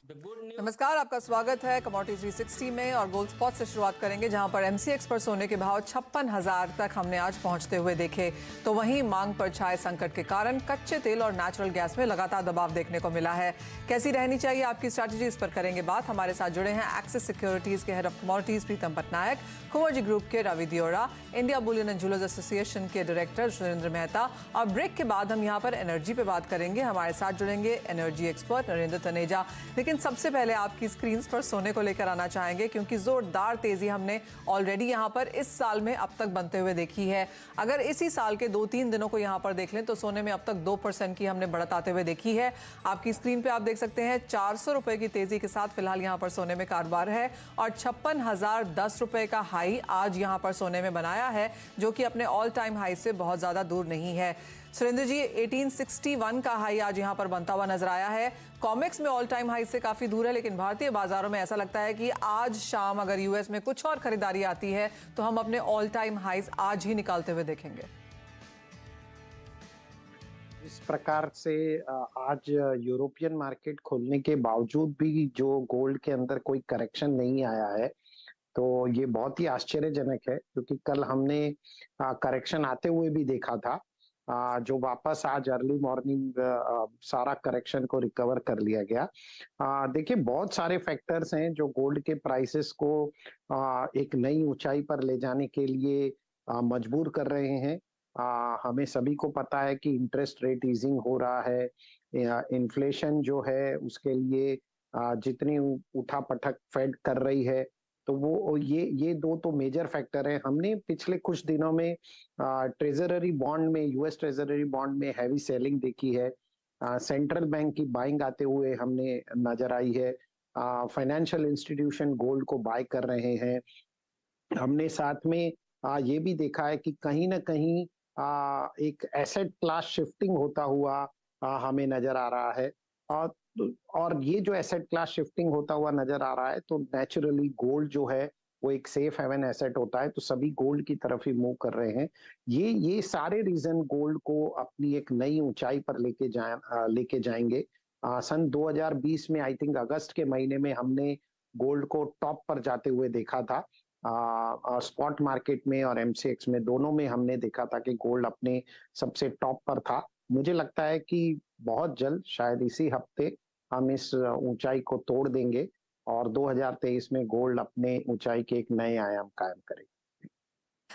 नमस्कार, आपका स्वागत है कमोडिटी 360 में और गोल्ड स्पॉट से शुरुआत करेंगे जहां पर एमसीएक्स पर सोने के भाव 56,000 तक हमने आज पहुंचते हुए देखे। तो वहीं मांग पर छाए संकट के कारण कच्चे तेल और नेचुरल गैस में लगातार दबाव देखने को मिला है। कैसी रहनी चाहिए आपकी स्ट्रैटेजी, इस पर करेंगे बात। हमारे साथ जुड़े हैं एक्सिस सिक्योरिटीज के head of commodities Pritam Patnaik, Kunwar group के Ravi Deora, India bullion and jewellers association के डायरेक्टर सुरेंद्र मेहता। और ब्रेक के बाद हम यहाँ पर एनर्जी पे बात करेंगे। हमारे साथ जुड़ेंगे एनर्जी एक्सपर्ट नरेंद्र तनेजा। लेकिन सबसे पहले आपकी स्क्रीन्स पर सोने को लेकर आना चाहेंगे, क्योंकि जोरदार तेजी हमने ऑलरेडी यहाँ पर इस साल में अब तक बनते हुए देखी है। अगर इसी साल के 2-3 दिनों को यहाँ पर देख लें तो सोने में अब तक 2% की हमने बढ़त आते हुए देखी है। आपकी स्क्रीन पे आप देख सकते हैं 400 रुपए की तेजी के साथ फिलहाल यहाँ पर सोने में कारोबार है और 56,010 रुपए का हाई आज यहाँ पर सोने में बनाया है, जो कि अपने ऑल टाइम हाई से बहुत ज्यादा दूर नहीं है। सुरेंद्र जी, 1861 का हाई आज यहां पर बनता हुआ नजर आया है। कॉमेक्स में ऑल टाइम हाई से काफी दूर है, लेकिन भारतीय बाजारों में ऐसा लगता है कि आज शाम अगर यूएस में कुछ और खरीदारी आती है तो हम अपने ऑल टाइम हाईज आज ही निकालते हुए देखेंगे। इस प्रकार से आज यूरोपियन मार्केट खोलने के बावजूद भी जो गोल्ड के अंदर कोई करेक्शन नहीं आया है, तो ये बहुत ही आश्चर्यजनक है, क्योंकि कल हमने करेक्शन आते हुए भी देखा था, जो वापस आज अर्ली मॉर्निंग सारा करेक्शन को रिकवर कर लिया गया। देखिए, बहुत सारे फैक्टर्स हैं जो गोल्ड के प्राइसेस को एक नई ऊंचाई पर ले जाने के लिए मजबूर कर रहे हैं। हमें सभी को पता है कि इंटरेस्ट रेट ईजिंग हो रहा है, इन्फ्लेशन जो है उसके लिए जितनी उठापटक फेड कर रही है, तो वो ये दो तो मेजर फैक्टर है। हमने पिछले कुछ दिनों में ट्रेजररी बॉन्ड में, यूएस ट्रेजररी बॉन्ड में हैवी सेलिंग देखी है। सेंट्रल बैंक की बाइंग आते हुए हमने नजर आई है। फाइनेंशियल इंस्टीट्यूशन गोल्ड को बाय कर रहे हैं। हमने साथ में ये भी देखा है कि कहीं ना कहीं एक एसेट क्लास शिफ्टिंग होता हुआ हमें नजर आ रहा है। और और ये जो एसेट क्लास शिफ्टिंग होता हुआ नजर आ रहा है, तो नेचुरली गोल्ड जो है वो एक सेफ हेवन एसेट होता है, तो सभी गोल्ड की तरफ ही मूव कर रहे हैं। ये सारे रीजन गोल्ड को अपनी एक नई ऊंचाई पर लेके जाएंगे। सन 2020 में आई थिंक अगस्त के महीने में हमने गोल्ड को टॉप पर जाते हुए देखा था। स्पॉट मार्केट में और एमसीएक्स में दोनों में हमने देखा था कि गोल्ड अपने सबसे टॉप पर था। मुझे लगता है कि बहुत जल्द, शायद इसी हफ्ते, हम इस ऊंचाई को तोड़ देंगे और 2023 में गोल्ड अपने ऊंचाई के एक नए आयाम कायम करेगा।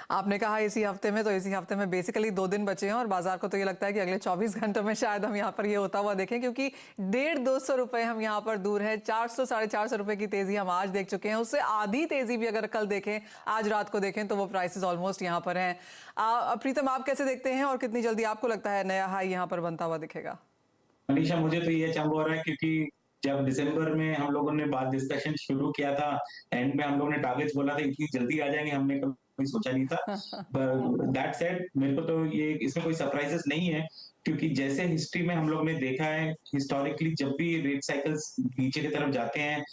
आपने कहा इसी हफ्ते में, तो इसी हफ्ते में बेसिकली 2 दिन बचे हैं और बाजार को तो ये लगता है कि अगले 24 घंटों में शायद हम यहाँ पर ये होता हुआ देखें, क्योंकि 150-200 रुपए हम यहाँ पर दूर है। 400-450 रुपए की तेजी हम आज देख चुके हैं। उससे आधी तेजी भी अगर कल देखें, आज रात को देखें, तो वो प्राइसेस ऑलमोस्ट यहाँ पर हैं। प्रीतम, आप कैसे देखते हैं और कितनी जल्दी आपको लगता है नया हाई यहाँ पर बनता हुआ दिखेगा? अलीशा, मुझे तो ये अचंभा हो रहा है, क्योंकि जब दिसंबर में हम लोगों ने बात डिस्कशन शुरू किया था, एंड में हम लोगों ने टारगेट्स बोला था इतनी जल्दी आ जाएंगे, हमने कभी सोचा नहीं था। दैट सेड, मेरे को तो ये इसमें कोई सरप्राइजेस नहीं है, क्योंकि जैसे हिस्ट्री में हम लोग ने देखा है, हिस्टोरिकली जब भी रेट साइकिल्स नीचे की तरफ जाते हैं,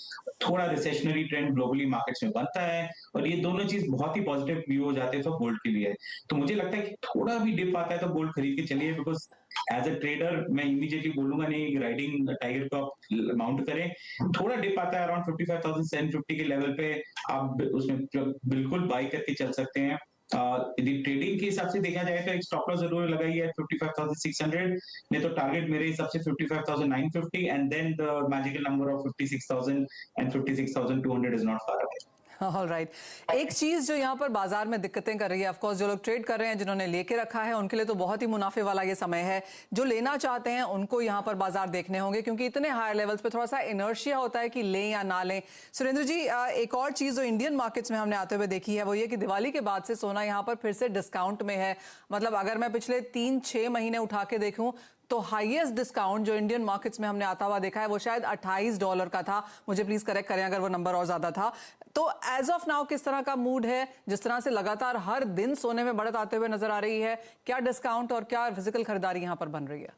थोड़ा रिसेशनरी ट्रेंड ग्लोबली मार्केट्स में बनता है, और ये दोनों चीज बहुत ही पॉजिटिव व्यू हो जाते हैं तो गोल्ड के लिए। तो मुझे लगता है कि थोड़ा भी डिप आता है तो गोल्ड खरीद के चलिए, बिकॉज एज अ ट्रेडर मैं इमीडिएटली बोलूंगा नहीं राइडिंग टाइगर को आप माउंट करें। थोड़ा डिप आता है अराउंड 55,750 के लेवल पे, आप उसमें बिल्कुल बाई करके चल सकते हैं। यदि ट्रेडिंग के हिसाब से देखा जाए तो एक स्टॉप लॉस जरूर लगाई है 55,600, नहीं तो टारगेट मेरे हिसाब से 55,950 and then the magical number of 56,000 and 56,200 is not far away. All right. एक चीज जो यहाँ पर बाजार में दिक्कतें कर रही है, ऑफकोर्स जो लोग ट्रेड कर रहे हैं, जिन्होंने लेके रखा है, उनके लिए तो बहुत ही मुनाफे वाला ये समय है। जो लेना चाहते हैं उनको यहाँ पर बाजार देखने होंगे, क्योंकि इतने हायर लेवल्स पे थोड़ा सा इनर्शिया होता है कि लें या ना लें। सुरेंद्र जी, एक और चीज जो इंडियन मार्केट्स में हमने आते हुए देखी है वो ये कि दिवाली के बाद से सोना यहाँ पर फिर से डिस्काउंट में है। मतलब अगर मैं पिछले 3-6 महीने उठा के देखूं तो हाईएस्ट डिस्काउंट जो इंडियन मार्केट्स में हमने आता हुआ देखा है वो शायद $28 का था। मुझे प्लीज करेक्ट करें अगर वो नंबर और ज्यादा था। तो एज ऑफ नाउ किस तरह का मूड है, जिस तरह से लगातार हर दिन सोने में बढ़त आते हुए नजर आ रही है? क्या डिस्काउंट और क्या फिजिकल खरीदारी यहाँ पर बन रही है?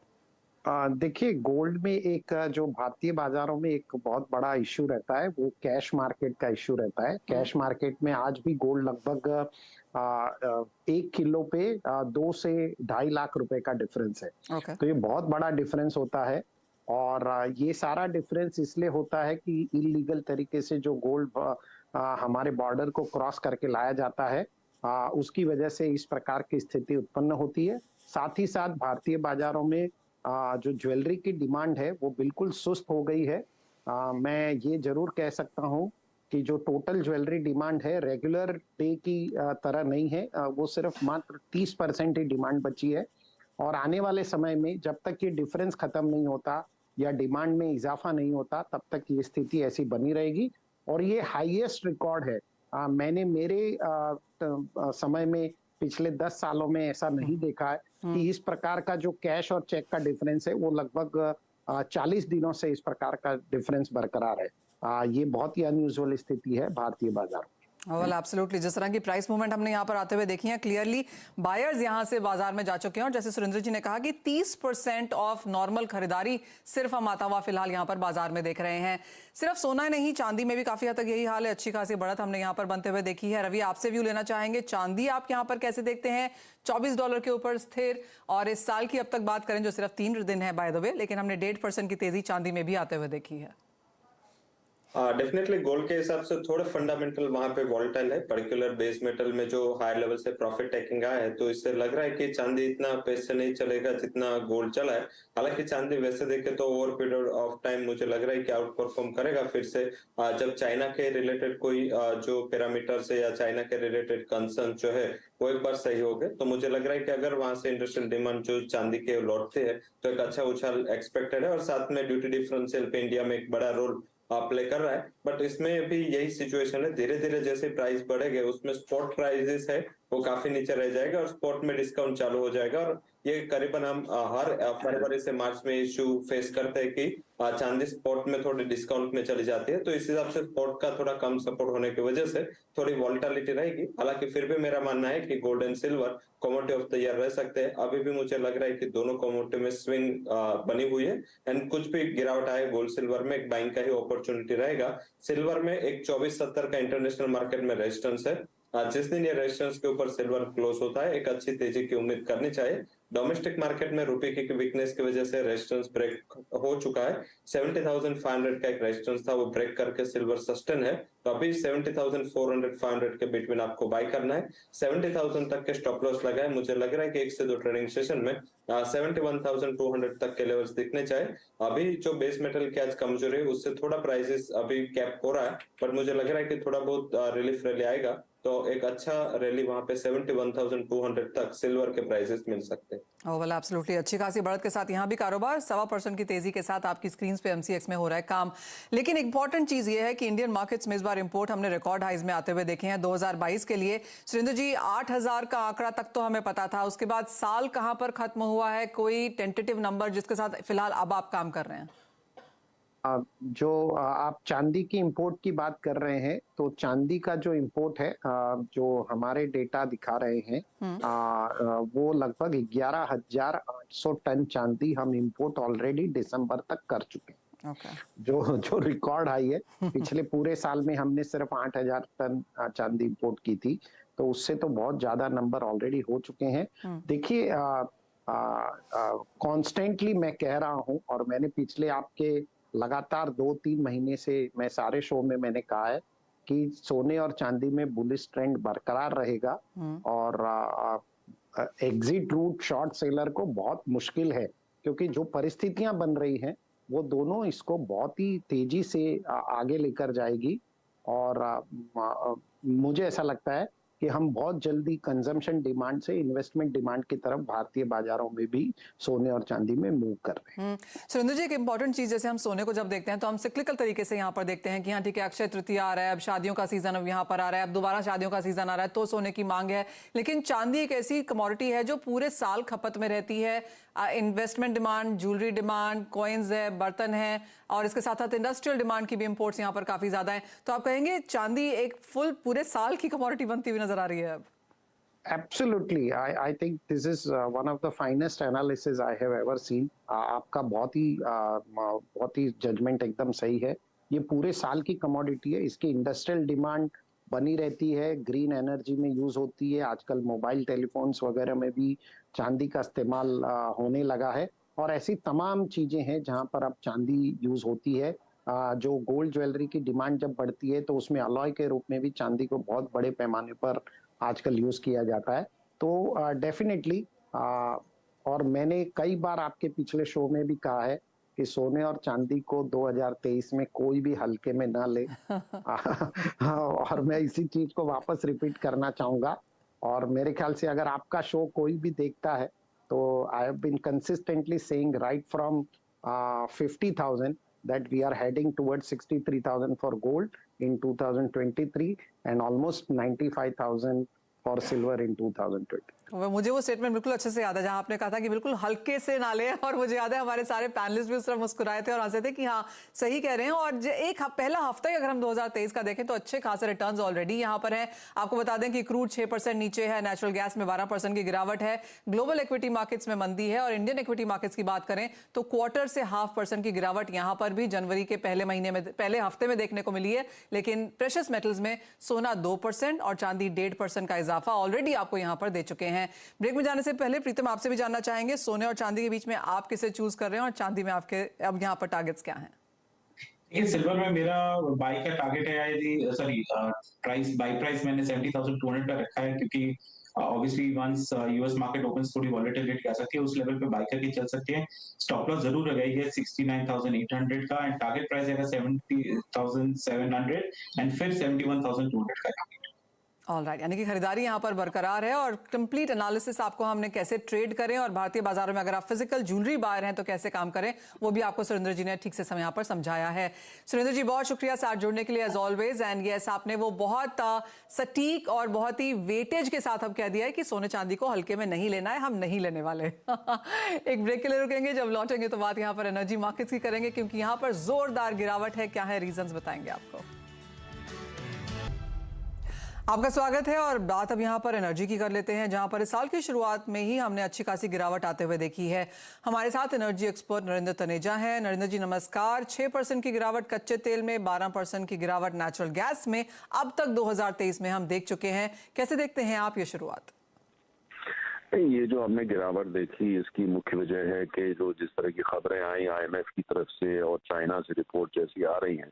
देखिए, गोल्ड में एक जो भारतीय बाजारों में एक बहुत बड़ा इश्यू रहता है, वो कैश मार्केट का इश्यू रहता है। कैश मार्केट में आज भी गोल्ड लगभग 1 किलो पे 2 से 2.5 लाख रुपए का डिफरेंस है। Okay. तो ये बहुत बड़ा डिफरेंस होता है। और ये सारा डिफरेंस इसलिए होता है कि इलीगल तरीके से जो गोल्ड हमारे बॉर्डर को क्रॉस करके लाया जाता है, उसकी वजह से इस प्रकार की स्थिति उत्पन्न होती है। साथ ही साथ भारतीय बाजारों में जो ज्वेलरी की डिमांड है वो बिल्कुल सुस्त हो गई है। मैं ये जरूर कह सकता हूँ कि जो टोटल ज्वेलरी डिमांड है रेगुलर डे की तरह नहीं है, वो सिर्फ मात्र 30% ही डिमांड बची है। और आने वाले समय में जब तक ये डिफरेंस खत्म नहीं होता या डिमांड में इजाफा नहीं होता, तब तक ये स्थिति ऐसी बनी रहेगी। और ये हाईएस्ट रिकॉर्ड है। मैंने मेरे समय में पिछले 10 सालों में ऐसा नहीं देखा है कि इस प्रकार का जो कैश और चेक का डिफरेंस है वो लगभग 40 दिनों से इस प्रकार का डिफरेंस बरकरार है। ये बहुत ही अनयूजुअल स्थिति है भारतीय बाजार। वेल एब्सोल्युटली, जिस तरह की प्राइस मूवमेंट हमने यहाँ पर आते हुए देखी है, क्लियरली बायर्स यहाँ से बाजार में जा चुके हैं। और जैसे सुरेंद्र जी ने कहा कि 30% ऑफ नॉर्मल खरीदारी सिर्फ हम आता हुआ फिलहाल यहाँ पर बाजार में देख रहे हैं। सिर्फ सोना नहीं, चांदी में भी काफी हद तक यही हाल है। अच्छी खासी बढ़त हमने यहाँ पर बनते हुए देखी है। रवि, आपसे व्यू लेना चाहेंगे, चांदी आप यहाँ पर कैसे देखते हैं? $24 के ऊपर स्थिर, और इस साल की अब तक बात करें जो सिर्फ 3 दिन है बाय द वे, लेकिन हमने 1.5% की तेजी चांदी में भी आते हुए देखी है। डेफिनेटली गोल्ड के हिसाब से थोड़े फंडामेंटल वहां पे वॉलेटाइल है, पर्टिकुलर बेस मेटल में जो हायर लेवल से प्रॉफिट टेकिंग आया है, तो इससे लग रहा है कि चांदी इतना पेस से नहीं चलेगा जितना गोल्ड चला है। हालांकि चांदी वैसे देखे तो ओवर पीरियड ऑफ टाइम मुझे लग रहा है कि आउट परफॉर्म करेगा फिर से। जब चाइना के रिलेटेड कोई जो पैरामीटर से या चाइना के रिलेटेड कंसर्न जो है वो एक बार सही हो गए, तो मुझे लग रहा है कि अगर वहां से इंडस्ट्रियल डिमांड जो चांदी के लौटते हैं तो एक अच्छा उछाल एक्सपेक्टेड है। और साथ में ड्यूटी डिफरेंशियल पे इंडिया में एक बड़ा रोल प्ले कर रहा है। बट इसमें भी यही सिचुएशन है, धीरे धीरे जैसे प्राइस बढ़ेंगे उसमें स्पॉट प्राइसेस है वो काफी नीचे रह जाएगा और स्पॉट में डिस्काउंट चालू हो जाएगा। और ये करीबन हम हर फरवरी से मार्च में इशू फेस करते हैं कि चांदी स्पॉट में थोड़ी डिस्काउंट में चली जाती है, तो इस हिसाब से स्पॉट का थोड़ा कम सपोर्ट होने की वजह से थोड़ी वॉलेटिलिटी रहेगी। हालांकि फिर भी मेरा मानना है कि gold and silver commodity of the year रह सकते हैं। अभी भी मुझे लग रहा है कि दोनों कमोडिटी में स्विंग बनी हुई है, एंड कुछ भी गिरावट आए गोल्ड सिल्वर में एक बाइंग का ही अपॉर्चुनिटी रहेगा। सिल्वर में एक 2470 का इंटरनेशनल मार्केट में रेजिस्टेंस है। जिस दिन ये रेजिस्टेंस के ऊपर सिल्वर क्लोज होता है एक अच्छी तेजी की उम्मीद करनी चाहिए। डोमेस्टिक मार्केट में रुपए की वीकनेस की वजह से रेजिस्टेंस ब्रेक हो चुका है। 70,500 का एक रेजिस्टेंस था, वो ब्रेक करके सिल्वर सस्टेन है, तो अभी 70,400-500 के बिटवीन आपको बाय करना है। 70,000 तक के स्टॉप लॉस लगा है। मुझे लग रहा है कि 1 से 2 ट्रेडिंग सेशन में 71,200 तक के लेवल्स दिखने चाहिए। अभी जो बेस मेटल की आज कमजोरी है उससे थोड़ा प्राइसेस अभी कैप हो रहा है, बट मुझे लग रहा है कि थोड़ा बहुत रिलीफ रैली आएगा तो एक अच्छा रैली वहां पे 71,200 तक सिल्वर के प्राइसेस मिल सकते हैं। वेल एब्सोल्युटली, अच्छी खासी बढ़त के साथ यहाँ भी कारोबार 1.25% की तेजी के साथ आपकी स्क्रीन पे एमसीएक्स में हो रहा है काम। लेकिन इंपॉर्टेंट चीज ये है कि इंडियन मार्केट्स में इस बार इंपोर्ट हमने रिकॉर्ड हाइज में आते हुए देखे हैं 2022 के लिए। सुरेंद्र जी, 8,000 का आंकड़ा तक तो हमें पता था, उसके बाद साल कहां पर खत्म हुआ है? कोई टेंटेटिव नंबर जिसके साथ फिलहाल अब आप काम कर रहे हैं? जो आप चांदी की इंपोर्ट की बात कर रहे हैं, तो चांदी का जो इंपोर्ट है, जो हमारे डेटा दिखा रहे हैं, वो लगभग 11,800 टन चांदी हम इंपोर्ट ऑलरेडी दिसंबर तक कर चुके हैं। जो रिकॉर्ड हाई है। पिछले पूरे साल में हमने सिर्फ 8,000 टन चांदी इंपोर्ट की थी, तो उससे तो बहुत ज्यादा नंबर ऑलरेडी हो चुके हैं। देखिए, कॉन्स्टेंटली मैं कह रहा हूं, और मैंने पिछले आपके लगातार 2-3 महीने से मैं सारे शो में मैंने कहा है कि सोने और चांदी में बुलिश ट्रेंड बरकरार रहेगा, और एग्जिट रूट शॉर्ट सेलर को बहुत मुश्किल है, क्योंकि जो परिस्थितियां बन रही हैं वो दोनों इसको बहुत ही तेजी से आगे लेकर जाएगी। और मुझे ऐसा लगता है कि हम बहुत जल्दी कंजम्पशन डिमांड से इन्वेस्टमेंट डिमांड की तरफ भारतीय बाजारों में भी सोने और चांदी में मूव कर रहे हैं। सुरेंद्र जी, एक इंपॉर्टेंट चीज, जैसे हम सोने को जब देखते हैं तो हम सिक्लिकल तरीके से यहाँ पर देखते हैं कि हाँ ठीक है, अक्षय तृतीया आ रहा है, अब शादियों का सीजन अब यहाँ पर आ रहा है, अब दोबारा शादियों का सीजन आ रहा है तो सोने की मांग है। लेकिन चांदी एक ऐसी कमोडिटी है जो पूरे साल खपत में रहती है। Investment demand, jewellery demand, coins है, बर्तन है, और इसके साथ साथ इंडस्ट्रियल डिमांड की भी इंपोर्ट्स यहाँ पर काफी ज्यादा है। तो आप कहेंगे चांदी एक फुल पूरे साल की कमोडिटी बनती हुई नजर आ रही है अब? Absolutely, I think this is one of the finest analysis I have ever seen. आपका बहुत ही जजमेंट एकदम सही है। ये पूरे साल की कमोडिटी है, इसकी इंडस्ट्रियल डिमांड बनी रहती है, ग्रीन एनर्जी में यूज होती है। आजकल मोबाइल टेलीफोन्स वगैरह में भी चांदी का इस्तेमाल होने लगा है, और ऐसी तमाम चीजें हैं जहां पर अब चांदी यूज होती है। जो गोल्ड ज्वेलरी की डिमांड जब बढ़ती है तो उसमें अलॉय के रूप में भी चांदी को बहुत बड़े पैमाने पर आजकल यूज किया जाता है। तो डेफिनेटली और मैंने कई बार आपके पिछले शो में भी कहा है कि सोने और चांदी को 2023 में कोई भी हल्के में ना ले। और मैं इसी चीज को वापस रिपीट करना चाहूंगा। और मेरे ख्याल से अगर आपका शो कोई भी देखता है तो I have been consistently saying right from 50,000 that we are heading towards 63,000 for gold in 2023 and almost 95,000 for silver in 2020. मुझे वो स्टेटमेंट बिल्कुल अच्छे से याद है जहां आपने कहा था कि बिल्कुल हल्के से ना ले, और मुझे याद है हमारे सारे पैनलिस्ट भी उस तरह मुस्कुराए थे और हंसे थे कि हाँ सही कह रहे हैं। और पहला हफ्ता ही अगर हम 2023 का देखें तो अच्छे खासे रिटर्न्स ऑलरेडी यहां पर हैं। आपको बता दें कि क्रूड 6% नीचे है, नेचुरल गैस में 12% की गिरावट है, ग्लोबल इक्विटी मार्केट्स में मंदी है, और इंडियन इक्विटी मार्केट्स की बात करें तो क्वार्टर से 0.5% की गिरावट यहां पर भी जनवरी के पहले हफ्ते में देखने को मिली है। लेकिन प्रेशियस मेटल्स में सोना 2% और चांदी 1.5% का इजाफा ऑलरेडी आपको यहां पर दे चुके हैं। ब्रेक में जाने से पहले प्रीतम आपसे भी जानना चाहेंगे, सोने और चांदी के बीच में आप किसे चूज कर रहे हैं और चांदी में आपके अब यहाँ पर टारगेट्स क्या हैं? ये सिल्वर में मेरा बाई का टारगेट है, यदि सॉरी बाई प्राइस मैंने 70,200 का रखा है, क्योंकि obviously once US market opens थोड़ी वॉलेटिलिटी आ सकती है, उस लेवल पे बाई करके चल सकते हैं। स्टॉप लॉस जरूर लगाइए 69,800 का, एंड टारगेट प्राइस है 70,700 एंड फिर 71,200 का टारगेट। ऑलराइट, यानी कि खरीदारी यहाँ पर बरकरार है और कंप्लीट एनालिसिस आपको हमने कैसे ट्रेड करें और भारतीय बाजारों में अगर आप फिजिकल ज्वेलरी बायर हैं तो कैसे काम करें वो भी आपको सुरेंद्र जी ने ठीक से समय यहाँ पर समझाया है। सुरेंद्र जी बहुत शुक्रिया साथ जुड़ने के लिए एज ऑलवेज। एंड यस, आपने वो बहुत सटीक और बहुत ही वेटेज के साथ अब कह दिया है कि सोने चांदी को हल्के में नहीं लेना है, हम नहीं लेने वाले। एक ब्रेक के लिए रुकेंगे, जब लौटेंगे तो बात यहाँ पर एनर्जी मार्केट्स की करेंगे, क्योंकि यहाँ पर जोरदार गिरावट है। क्या है रीजंस बताएंगे आपको। आपका स्वागत है और बात अब यहाँ पर एनर्जी की कर लेते हैं, जहाँ पर इस साल की शुरुआत में ही हमने अच्छी खासी गिरावट आते हुए देखी है। हमारे साथ एनर्जी एक्सपर्ट नरेंद्र तनेजा हैं। नरेंद्र जी नमस्कार। 6% की गिरावट कच्चे तेल में, 12% की गिरावट नेचुरल गैस में अब तक 2023 में हम देख चुके हैं। कैसे देखते हैं आप ये शुरुआत? ये जो हमने गिरावट देखी इसकी मुख्य वजह है कि जो जिस तरह की खबरें आई IMF की तरफ से और चाइना से रिपोर्ट जैसी आ रही हैं,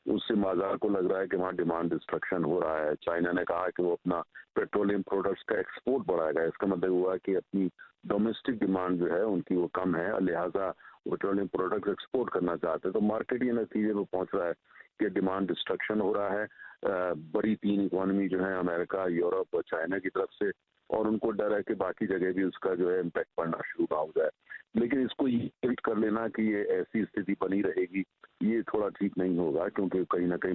उससे बाजार को लग रहा है कि वहाँ डिमांड डिस्ट्रक्शन हो रहा है। चाइना ने कहा कि वो अपना पेट्रोलियम प्रोडक्ट्स का एक्सपोर्ट बढ़ाएगा। इसका मतलब हुआ कि अपनी डोमेस्टिक डिमांड जो है उनकी वो कम है, लिहाजा पेट्रोलियम प्रोडक्ट्स एक्सपोर्ट करना चाहते हैं। तो मार्केट ये नतीजे पे पहुंच रहा है कि डिमांड डिस्ट्रक्शन हो रहा है। बड़ी 3 इकोनॉमी जो है अमेरिका, यूरोप और चाइना की तरफ से, और उनको डर है कि बाकी जगह भी उसका जो है इम्पैक्ट पड़ना शुरू ना हो जाए। लेकिन इसको ये कर लेना कि ये ऐसी स्थिति बनी रहेगी, ये थोड़ा ठीक नहीं होगा, क्योंकि कहीं ना कहीं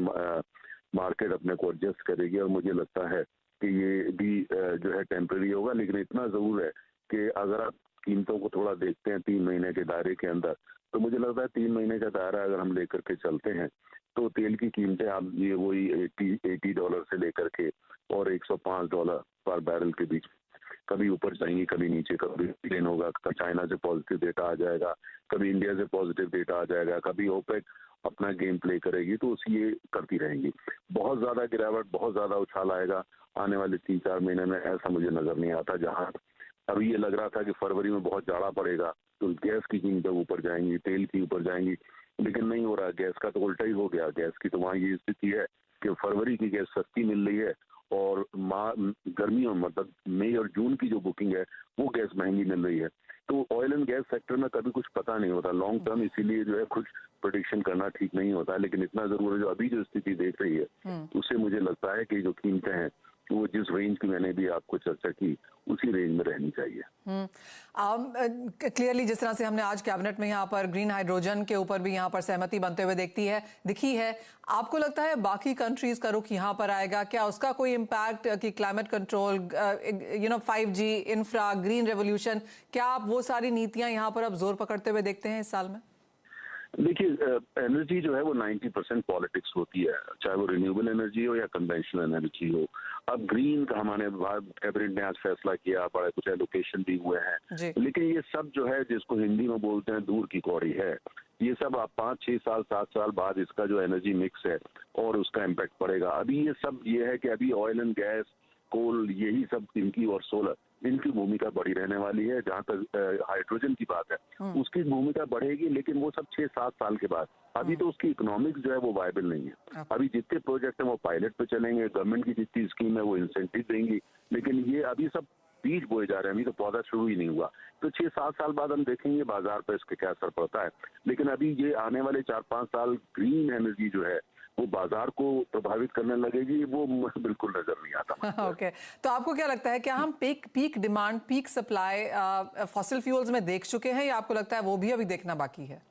मार्केट अपने को एडजस्ट करेगी। और मुझे लगता है कि ये भी जो है टेम्परेरी होगा। लेकिन इतना जरूर है कि अगर आप कीमतों को थोड़ा देखते हैं 3 महीने के दायरे के अंदर, तो मुझे लगता है 3 महीने का दायरा अगर हम लेकर के चलते हैं तो तेल की कीमतें आप ये वही $80 से लेकर के और $105 पर बैरल के बीच, कभी ऊपर जाएंगी, कभी नीचे, कभी प्लेन होगा, चाइना से पॉजिटिव डेटा आ जाएगा, कभी इंडिया से पॉजिटिव डेटा आ जाएगा, कभी ओपेक अपना गेम प्ले करेगी, तो उसी ये करती रहेंगी। बहुत ज्यादा गिरावट, बहुत ज्यादा उछाल आएगा आने वाले 3-4 महीने में, ऐसा मुझे नजर नहीं आता। जहां अभी ये लग रहा था कि फरवरी में बहुत जाड़ा पड़ेगा तो गैस की कीमतें ऊपर जाएंगी, तेल की ऊपर जाएंगी, लेकिन नहीं हो रहा। गैस का तो उल्टा ही हो गया। गैस की तो वहाँ ये स्थिति है कि फरवरी की गैस सस्ती मिल रही है और गर्मियों मतलब मई और जून की जो बुकिंग है वो गैस महंगी मिल रही है। तो ऑयल एंड गैस सेक्टर में कभी कुछ पता नहीं होता लॉन्ग टर्म, इसीलिए जो है कुछ प्रेडिक्शन करना ठीक नहीं होता। लेकिन इतना जरूर है, जो अभी जो स्थिति देख रही है उससे मुझे लगता है कि जो कीमतें हैं वो जिस रेंज की मैंने भी आपको चर्चा की उसी रेंज में रहनी चाहिए। क्लियरली जिस तरह से हमने आज कैबिनेट में यहाँ पर ग्रीन हाइड्रोजन के ऊपर भी यहाँ पर सहमति बनते हुए दिखी है, आपको लगता है बाकी कंट्रीज का रुख यहाँ पर आएगा क्या? उसका कोई इम्पैक्ट कि climate control, 5G, infra, green revolution, क्या आप वो सारी नीतियां यहाँ पर अब जोर पकड़ते हुए देखते हैं इस साल में? देखिए, एनर्जी जो है वो 90% पॉलिटिक्स होती है, चाहे वो रिन्यूएबल एनर्जी हो या कन्वेंशनल एनर्जी हो। अब ग्रीन का हमारे कैबिनेट ने आज फैसला किया, बड़े कुछ एलोकेशन भी हुए हैं, लेकिन ये सब जो है जिसको हिंदी में बोलते हैं दूर की कौड़ी है। ये सब आप 5-6 साल 7 साल बाद इसका जो एनर्जी मिक्स है और उसका इम्पैक्ट पड़ेगा। अभी ये सब ये है कि अभी ऑयल एंड गैस, कोल, यही सब इनकी और सोलर, इनकी भूमिका बड़ी रहने वाली है। जहां तक हाइड्रोजन की बात है, उसकी भूमिका बढ़ेगी, लेकिन वो सब 6-7 साल के बाद। अभी तो उसकी इकोनॉमिक्स जो है वो वायबल नहीं है। अभी जितने प्रोजेक्ट हैं वो पायलट पे चलेंगे, गवर्नमेंट की जितनी स्कीम है वो इंसेंटिव देंगी, लेकिन ये अभी सब बीज बोए जा रहे हैं, अभी तो पौधा शुरू ही नहीं हुआ। तो 6-7 साल बाद हम देखेंगे बाजार पर इसके क्या असर पड़ता है। लेकिन अभी ये आने वाले 4-5 साल ग्रीन एनर्जी जो है वो बाजार को प्रभावित करने लगेगी, वो बिल्कुल नजर नहीं आता। ओके, तो आपको क्या लगता है, क्या हम peak demand, peak supply fossil fuels में देख चुके हैं, या आपको लगता है वो भी अभी देखना बाकी है?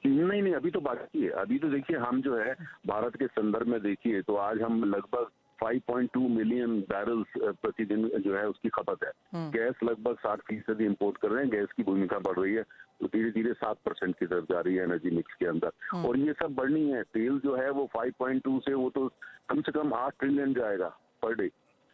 नहीं, अभी तो बाकी है। अभी तो देखिए, हम जो है भारत के संदर्भ में देखिए तो आज हम लगभग 5.2 मिलियन बैरल्स प्रतिदिन जो है उसकी खपत है। गैस लगभग 60% इंपोर्ट कर रहे हैं, गैस की भूमिका बढ़ रही है, तो धीरे धीरे 7% की तरफ जा रही है एनर्जी मिक्स के अंदर। और ये सब बढ़नी है। तेल जो है वो 5.2 से वो तो कम से कम 8 ट्रिलियन जाएगा पर डे,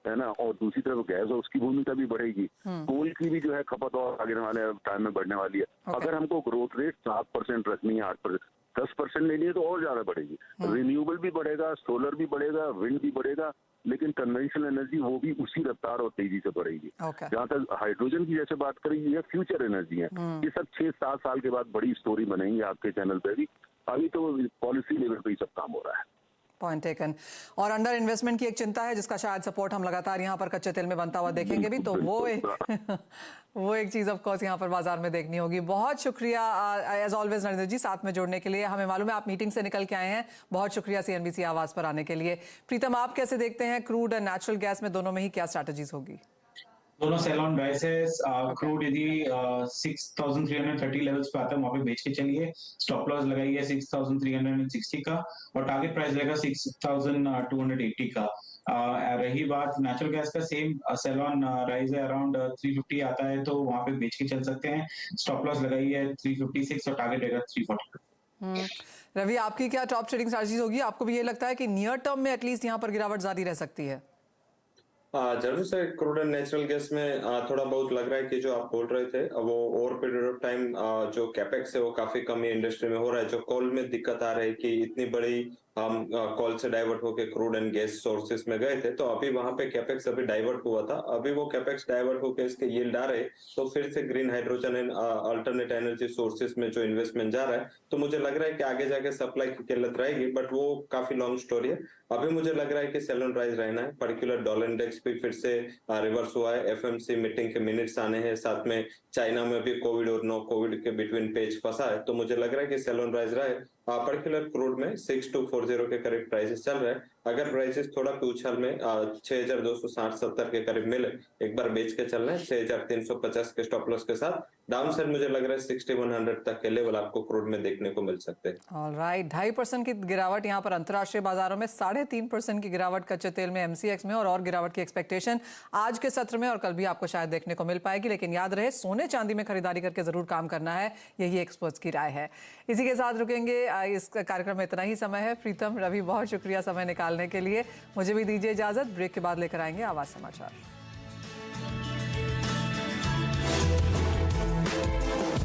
है ना। और दूसरी तरफ गैस, और उसकी भूमिका भी बढ़ेगी। कोल की भी जो है खपत और आगे वाले टाइम में बढ़ने वाली है। अगर हमको ग्रोथ रेट 7% रखनी है, 8%, 10% लेनी है तो और ज्यादा बढ़ेगी। रिन्यूएबल भी बढ़ेगा, सोलर भी बढ़ेगा, विंड भी बढ़ेगा, लेकिन कन्वेंशनल एनर्जी वो भी उसी रफ्तार और तेजी से बढ़ेगी। जहां तक हाइड्रोजन की जैसे बात करें, ये फ्यूचर एनर्जी है। ये सब 6-7 साल के बाद बड़ी स्टोरी बनेंगी आपके चैनल पे भी। अभी तो पॉलिसी लेवल पे ही सब काम हो रहा है। Point taken. और अंडर इन्वेस्टमेंट की एक चिंता है, जिसका शायद सपोर्ट हम लगातार यहाँ पर कच्चे तेल में बनता हुआ देखेंगे भी, तो वो एक चीज ऑफ कोर्स यहाँ पर बाजार में देखनी होगी। बहुत शुक्रिया एज ऑलवेज नरेंद्र जी, साथ में जुड़ने के लिए। हमें मालूम है आप मीटिंग से निकल के आए हैं, बहुत शुक्रिया CNBC आवाज पर आने के लिए। प्रीतम, आप कैसे देखते हैं क्रूड एंड नेचुरल गैस में दोनों में ही क्या स्ट्रैटेजीज होगी? दोनों सेल ऑन राइसेस। क्रूड यदि 6330 लेवल्स पे आता है वहां पे बेच के चलिए। स्टॉप लॉस लगाइए 6360 का, और टारगेट प्राइस रहेगा 6280 का। रही बात नेचुरल गैस का, सेम सेल ऑन राइज है, अराउंड 350 आता है तो वहां पे बेच के चल सकते हैं। स्टॉप लॉस लगाइए 356 और टारगेट रहेगा 340। रवि, आपकी क्या टॉप ट्रेडिंग स्ट्रैटेजीज होगी? आपको भी ये लगता है कि नियर टर्म में एटलीस्ट यहाँ पर गिरावट जारी रह सकती है? जरूर से क्रूड एंड नेचुरल गैस में थोड़ा बहुत लग रहा है कि जो आप बोल रहे थे वो ओवर पीरियड ऑफ टाइम जो कैपेक्स है वो काफी कम इंडस्ट्री में हो रहा है। जो कोल में दिक्कत आ रही है कि इतनी बड़ी हम कोल से डाइवर्ट होके क्रूड एंड गैस सोर्सेस में गए थे, तो अभी वहां पे कैपेक्स अभी डाइवर्ट हुआ था। अभी वो कैपेक्स डाइवर्ट होके इसके यील्ड आ रहे, तो फिर से green hydrogen and alternate energy sources में जो इन्वेस्टमेंट जा रहा है, तो मुझे लग रहा है कि आगे जाके सप्लाई की किल्लत रहेगी, बट वो काफी लॉन्ग स्टोरी है। अभी मुझे लग रहा है कि सेल ऑन राइज रहना है। पर्टिकुलर डॉलर इंडेक्स भी फिर से रिवर्स हुआ है। FMC मीटिंग के मिनट्स आने हैं, साथ में चाइना में भी कोविड और नो कोविड के बिटवीन पेज फंसा है, तो मुझे लग रहा है कि सेल ऑन राइज रहे। पर्टिकुलर क्रूड में 6240 के करीब प्राइसेस चल रहे हैं। अगर प्राइसेस थोड़ा उछाल में 6260-70 के करीब मिले, एक बार बेच के चल रहे हैं 6350 के स्टॉप लॉस के साथ। डाउन साइड मुझे लग रहा है 6100 तक के लेवल आपको क्रूड में देखने को मिल सकते हैं। ऑलराइट, 2.5% की गिरावट यहाँ पर अंतर्राष्ट्रीय बाजारों में, 3.5% की गिरावट कच्चे तेल में MCX में, और गिरावट की एक्सपेक्टेशन आज के सत्र में और कल भी आपको शायद देखने को मिल पाएगी। लेकिन याद रहे, सोने चांदी में खरीदारी करके जरूर काम करना है, यही एक्सपर्ट्स की राय है। इसी के साथ रुकेंगे, इस कार्यक्रम में इतना ही समय है। प्रीतम, रवि, बहुत शुक्रिया समय निकालने के लिए। मुझे भी दीजिए इजाजत, ब्रेक के बाद लेकर आएंगे आवाज समाचार।